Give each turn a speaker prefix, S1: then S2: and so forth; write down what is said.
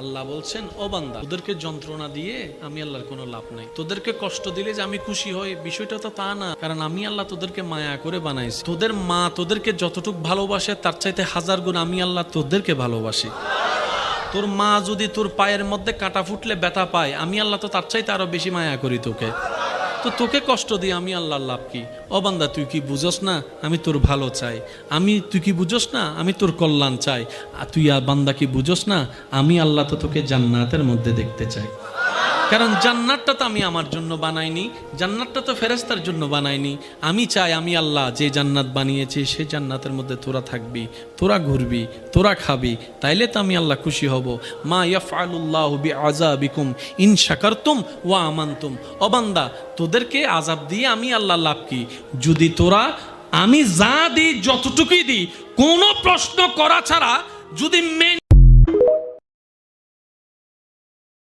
S1: আল্লাহ বলছেন, ও বান্দা, তোদেরকে যন্ত্রণা দিয়ে আমি আল্লাহর কোনো লাভ নাই। তোদেরকে কষ্ট দিলে যে আমি খুশি হই, বিষয়টা তো তা না। কারণ আমি আল্লাহ তোদেরকে মায়া করে বানাইছি। তোদের মা তোদেরকে যতটুক ভালোবাসে তার চাইতে 1000 গুণ আমি আল্লাহ তোদেরকে ভালোবাসি। তোর মা যদি তোর পায়ের মধ্যে কাটা ফুটলে ব্যথা পায়, আমি আল্লাহ তো তার চাইতে আরো বেশি মায়া করি তোকে। তো তোকে কষ্ট দিয়ে আমি আল্লাহর লাভ কি? ও বান্দা, তুই কি বুঝস না আমি তোর ভালো চাই? তুই কি বুঝস না আমি তোর কল্যাণ চাই? আর তুই বান্দা কি বুঝস না আমি আল্লাহ তো তোকে জান্নাতের মধ্যে দেখতে চাই। কারণ জান্নাতটা তো আমি আমার জন্য বানাইনি, জান্নাতটা তো ফেরেশতার জন্য বানাইনি। আমি চাই আমি আল্লাহ যে জান্নাত বানিয়েছি সেই জান্নাতের মধ্যে তোরা থাকবি, তোরা ঘুরবি, তোরা খাবি, তাইলে তো আমি আল্লাহ খুশি হব। মা ইয়াফআলুল্লাহু বিআযাবিকুম ইন শাকারতুম ওয়া আমানতুম। ও বান্দা, তোদেরকে আযাব দিয়ে আমি আল্লাহ লাভ কি? যদি তোরা আমি যা দিই যতটুকুই দিই কোনো প্রশ্ন করা ছাড়া যদি